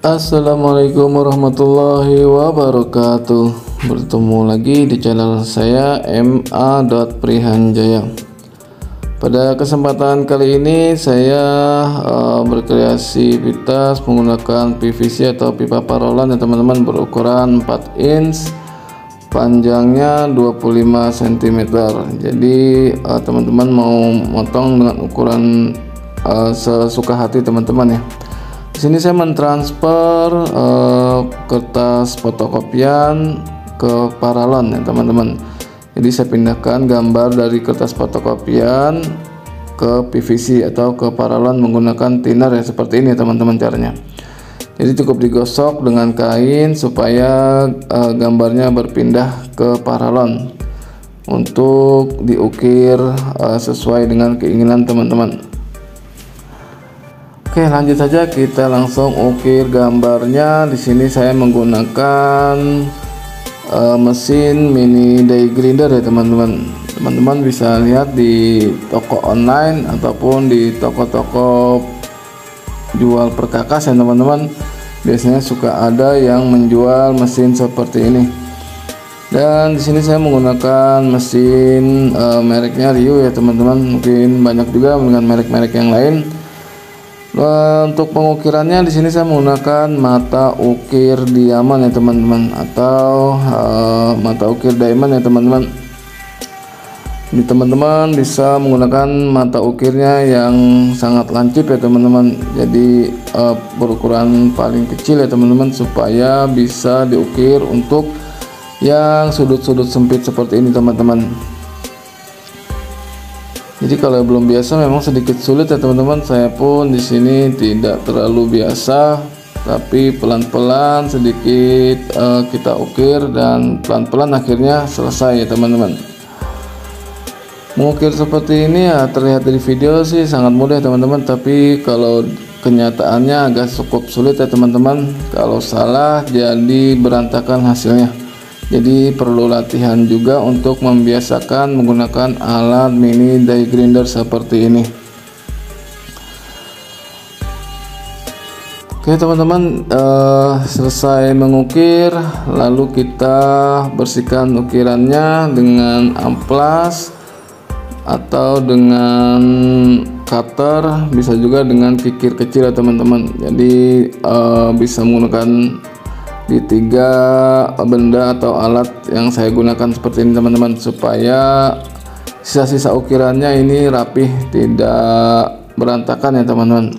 Assalamualaikum warahmatullahi wabarakatuh. Bertemu lagi di channel saya ma.prihanjaya. Pada kesempatan kali ini saya berkreativitas menggunakan PVC atau pipa paralon ya teman-teman, berukuran 4 inch, panjangnya 25 cm. Jadi teman-teman mau motong dengan ukuran sesuka hati teman-teman ya. Di sini saya mentransfer kertas fotokopian ke paralon ya teman-teman. Jadi saya pindahkan gambar dari kertas fotokopian ke PVC atau ke paralon menggunakan thinner ya, seperti ini teman-teman caranya. Jadi cukup digosok dengan kain supaya gambarnya berpindah ke paralon untuk diukir sesuai dengan keinginan teman-teman. Oke, lanjut saja, kita langsung ukir gambarnya. Di sini saya menggunakan mesin mini die grinder ya teman-teman. Teman-teman bisa lihat di toko online ataupun di toko-toko jual perkakas ya teman-teman. Biasanya suka ada yang menjual mesin seperti ini. Dan di sini saya menggunakan mesin mereknya Rio ya teman-teman. Mungkin banyak juga dengan merek-merek yang lain. Untuk pengukirannya di sini saya menggunakan mata ukir diamond ya teman-teman, atau mata ukir diamond ya teman-teman. Jadi teman-teman bisa menggunakan mata ukirnya yang sangat lancip ya teman-teman. Jadi berukuran paling kecil ya teman-teman, supaya bisa diukir untuk yang sudut-sudut sempit seperti ini teman-teman. Jadi kalau belum biasa memang sedikit sulit ya teman-teman. Saya pun di sini tidak terlalu biasa, tapi pelan-pelan sedikit kita ukir dan pelan-pelan akhirnya selesai ya teman-teman. Mengukir seperti ini ya terlihat dari video sih sangat mudah ya teman-teman, tapi kalau kenyataannya agak cukup sulit ya teman-teman. Kalau salah jadi berantakan hasilnya. Jadi perlu latihan juga untuk membiasakan menggunakan alat mini die grinder seperti ini. Oke teman-teman, selesai mengukir, lalu kita bersihkan ukirannya dengan amplas atau dengan cutter, bisa juga dengan kikir kecil ya teman-teman. Jadi bisa menggunakan di 3 benda atau alat yang saya gunakan seperti ini teman-teman, supaya sisa-sisa ukirannya ini rapih, tidak berantakan ya teman-teman.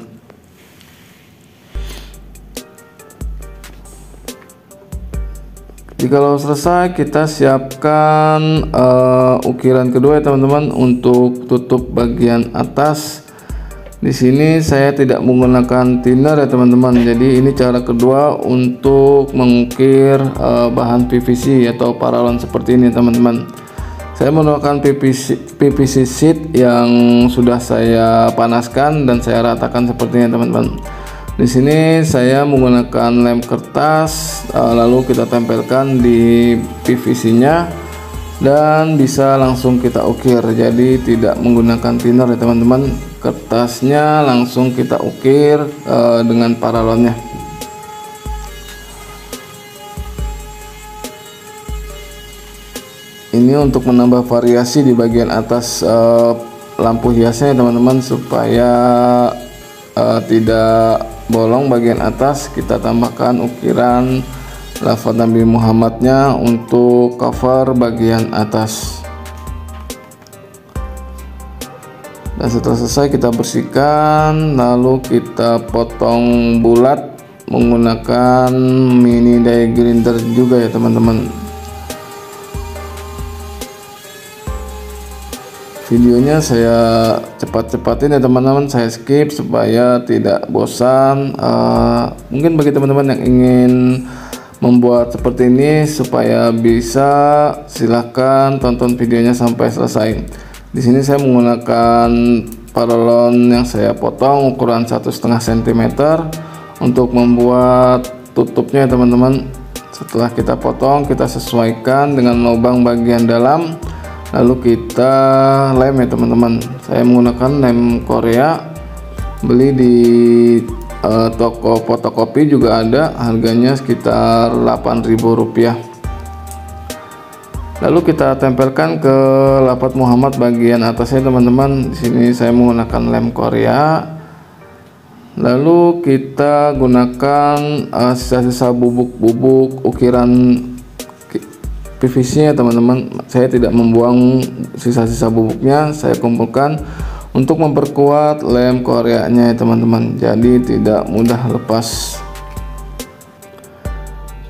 Jadi kalau selesai kita siapkan ukiran kedua ya teman-teman untuk tutup bagian atas. Di sini saya tidak menggunakan thinner ya teman-teman. Jadi ini cara kedua untuk mengukir bahan PVC atau paralon seperti ini teman-teman. Saya menggunakan PVC sheet yang sudah saya panaskan dan saya ratakan seperti ini teman-teman. Di sini saya menggunakan lem kertas, lalu kita tempelkan di PVC-nya dan bisa langsung kita ukir. Jadi tidak menggunakan thinner ya teman-teman. Kertasnya langsung kita ukir dengan paralonnya. Ini untuk menambah variasi di bagian atas lampu hiasnya teman-teman, supaya tidak bolong bagian atas. Kita tambahkan ukiran lafaz Nabi Muhammadnya untuk cover bagian atas. Dan setelah selesai kita bersihkan, lalu kita potong bulat menggunakan mini die grinder juga ya teman-teman. Videonya saya cepat-cepatin ya teman-teman, saya skip supaya tidak bosan. Mungkin bagi teman-teman yang ingin membuat seperti ini supaya bisa, silahkan tonton videonya sampai selesai. Di sini saya menggunakan paralon yang saya potong ukuran 1,5 cm untuk membuat tutupnya teman-teman. Setelah kita potong, kita sesuaikan dengan lubang bagian dalam, lalu kita lem ya teman-teman. Saya menggunakan lem Korea, beli di toko fotokopi juga ada, harganya sekitar Rp8.000. Lalu kita tempelkan ke lapat Muhammad bagian atasnya teman-teman. Di sini saya menggunakan lem Korea. Lalu kita gunakan sisa-sisa bubuk-bubuk ukiran PVC nya teman-teman. Saya tidak membuang sisa-sisa bubuknya, saya kumpulkan untuk memperkuat lem Koreanya ya teman-teman, jadi tidak mudah lepas.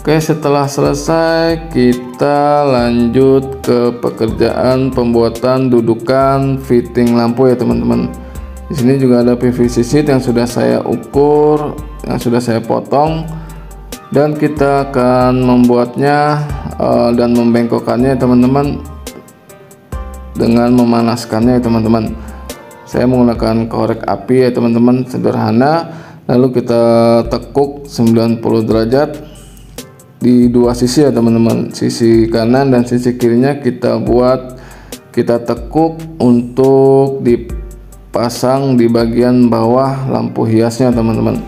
Oke, setelah selesai kita lanjut ke pekerjaan pembuatan dudukan fitting lampu ya teman-teman. Di sini juga ada PVC sheet yang sudah saya ukur, yang sudah saya potong, dan kita akan membuatnya dan membengkokkannya teman-teman dengan memanaskannya ya teman-teman. Saya menggunakan korek api ya teman-teman, sederhana. Lalu kita tekuk 90 derajat di dua sisi ya teman-teman, sisi kanan dan sisi kirinya kita tekuk untuk dipasang di bagian bawah lampu hiasnya teman-teman.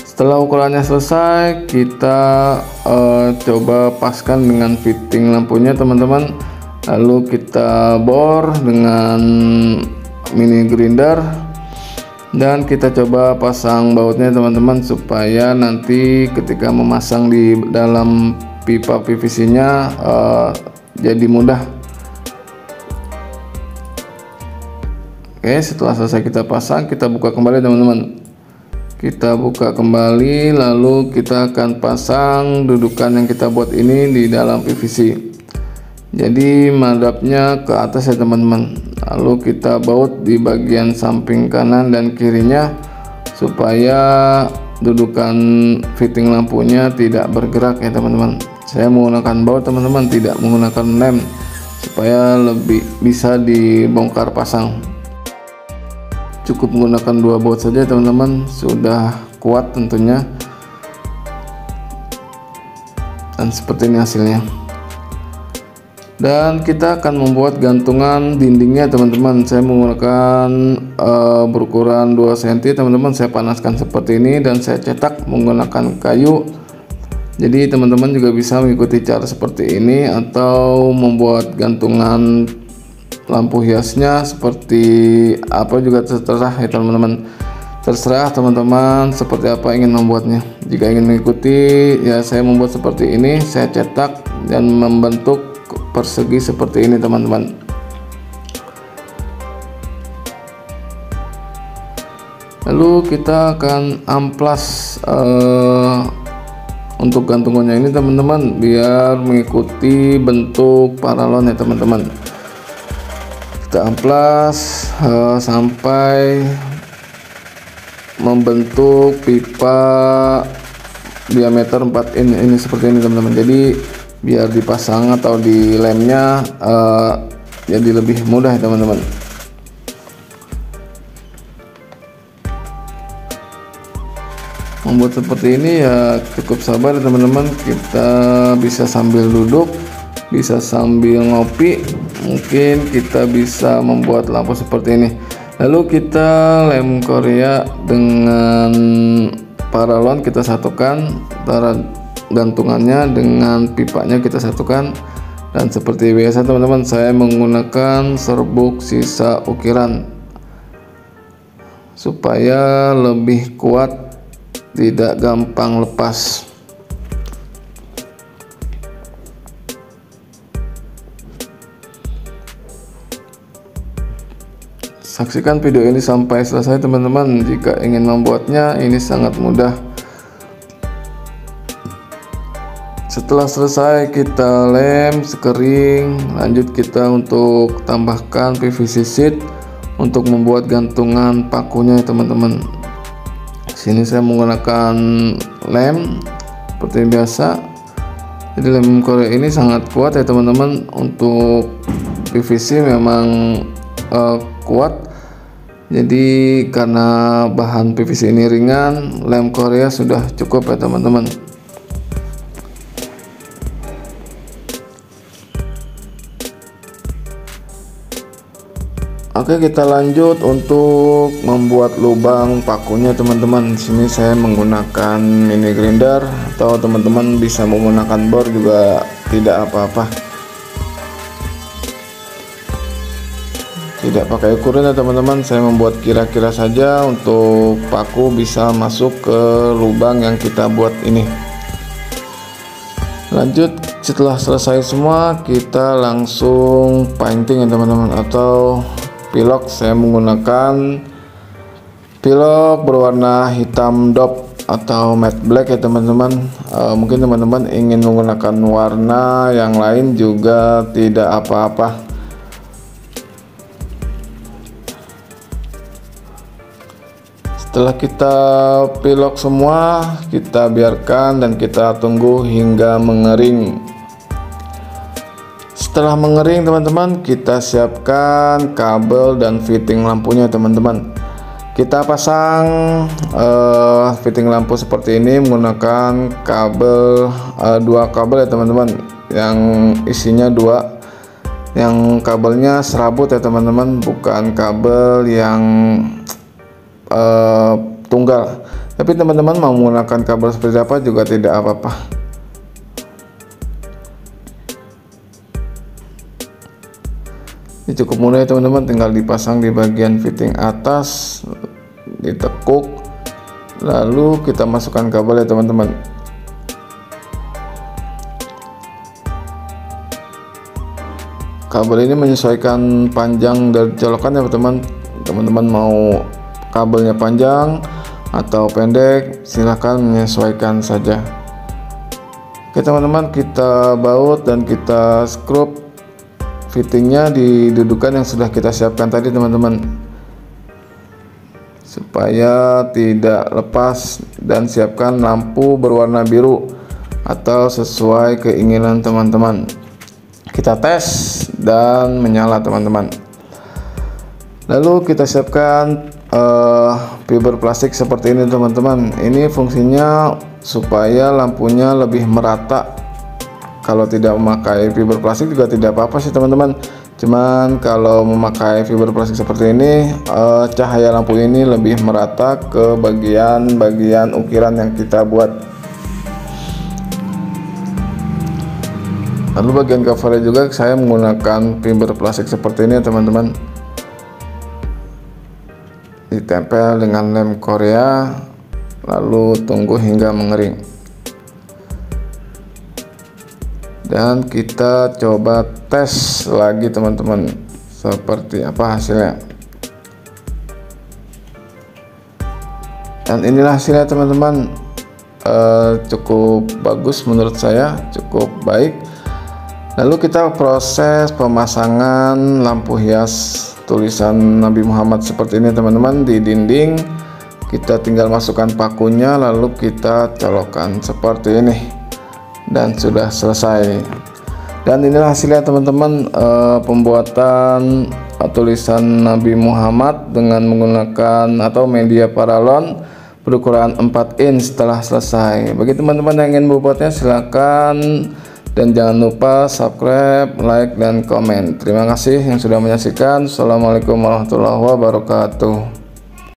Setelah ukurannya selesai, kita coba paskan dengan fitting lampunya teman-teman. Lalu kita bor dengan mini grinder dan kita coba pasang bautnya teman-teman, supaya nanti ketika memasang di dalam pipa PVC nya jadi mudah. Oke, setelah selesai kita pasang, kita buka kembali teman-teman. Kita buka kembali, lalu kita akan pasang dudukan yang kita buat ini di dalam PVC. Jadi madapnya ke atas ya teman-teman. Lalu kita baut di bagian samping kanan dan kirinya supaya dudukan fitting lampunya tidak bergerak ya teman-teman. Saya menggunakan baut teman-teman, tidak menggunakan lem, supaya lebih bisa dibongkar pasang. Cukup menggunakan 2 baut saja teman-teman, sudah kuat tentunya. Dan seperti ini hasilnya. Dan kita akan membuat gantungan dindingnya teman-teman. Saya menggunakan berukuran 2 cm teman-teman. Saya panaskan seperti ini dan saya cetak menggunakan kayu. Jadi teman-teman juga bisa mengikuti cara seperti ini, atau membuat gantungan lampu hiasnya seperti apa juga terserah ya teman-teman. Terserah teman-teman seperti apa ingin membuatnya. Jika ingin mengikuti ya, saya membuat seperti ini. Saya cetak dan membentuk persegi seperti ini teman-teman. Lalu kita akan amplas untuk gantungannya ini teman-teman, biar mengikuti bentuk paralon ya teman-teman. Kita amplas sampai membentuk pipa diameter 4 in ini seperti ini teman-teman. Jadi biar dipasang atau di lemnya jadi lebih mudah ya teman-teman. Membuat seperti ini ya cukup sabar ya teman-teman. Kita bisa sambil duduk, bisa sambil ngopi, mungkin kita bisa membuat lampu seperti ini. Lalu kita lem Korea dengan paralon, kita satukan antara gantungannya dengan pipanya, kita satukan. Dan seperti biasa teman-teman, saya menggunakan serbuk sisa ukiran supaya lebih kuat, tidak gampang lepas. Saksikan video ini sampai selesai teman-teman. Jika ingin membuatnya, ini sangat mudah. Setelah selesai kita lem sekering, lanjut kita untuk tambahkan PVC sheet untuk membuat gantungan pakunya ya teman-teman. Sini saya menggunakan lem seperti biasa. Jadi lem Korea ini sangat kuat ya teman-teman. Untuk PVC memang kuat. Jadi karena bahan PVC ini ringan, lem Korea sudah cukup ya teman-teman. Oke, kita lanjut untuk membuat lubang pakunya teman-teman. Di sini saya menggunakan mini grinder, atau teman-teman bisa menggunakan bor juga tidak apa-apa. Tidak pakai ukuran ya teman-teman, saya membuat kira-kira saja untuk paku bisa masuk ke lubang yang kita buat ini. Lanjut, setelah selesai semua kita langsung painting ya teman-teman, atau pilok. Saya menggunakan pilok berwarna hitam dop atau matte black ya teman-teman. Mungkin teman-teman ingin menggunakan warna yang lain juga tidak apa-apa. Setelah kita pilok semua, kita biarkan dan kita tunggu hingga mengering. Setelah mengering teman-teman, kita siapkan kabel dan fitting lampunya teman-teman. Kita pasang fitting lampu seperti ini menggunakan kabel, dua kabel ya teman-teman, yang isinya dua, yang kabelnya serabut ya teman-teman, bukan kabel yang tunggal. Tapi teman-teman mau menggunakan kabel seperti apa juga tidak apa-apa. Ini cukup mudah ya teman-teman, tinggal dipasang di bagian fitting atas, ditekuk, lalu kita masukkan kabel ya teman-teman. Kabel ini menyesuaikan panjang dari colokan ya teman-teman. Mau kabelnya panjang atau pendek, silahkan menyesuaikan saja. Oke teman-teman, kita baut dan kita skrup fittingnya di dudukan yang sudah kita siapkan tadi teman-teman, supaya tidak lepas. Dan siapkan lampu berwarna biru atau sesuai keinginan teman-teman. Kita tes dan menyala teman-teman. Lalu kita siapkan fiber plastik seperti ini teman-teman. Ini fungsinya supaya lampunya lebih merata. Kalau tidak memakai fiber plastik juga tidak apa-apa sih teman-teman. Cuman kalau memakai fiber plastik seperti ini, cahaya lampu ini lebih merata ke bagian-bagian ukiran yang kita buat. Lalu bagian covernya juga saya menggunakan fiber plastik seperti ini teman-teman. Ditempel dengan lem Korea, lalu tunggu hingga mengering. Dan kita coba tes lagi teman-teman, seperti apa hasilnya. Dan inilah hasilnya teman-teman, cukup bagus menurut saya, cukup baik. Lalu kita proses pemasangan lampu hias tulisan Nabi Muhammad seperti ini teman-teman di dinding. Kita tinggal masukkan pakunya, lalu kita colokkan seperti ini. Dan sudah selesai. Dan inilah hasilnya teman-teman, pembuatan tulisan Nabi Muhammad dengan menggunakan atau media paralon berukuran 4 inch setelah selesai. Bagi teman-teman yang ingin membuatnya silakan, dan jangan lupa subscribe, like, dan komen. Terima kasih yang sudah menyaksikan. Assalamualaikum warahmatullahi wabarakatuh.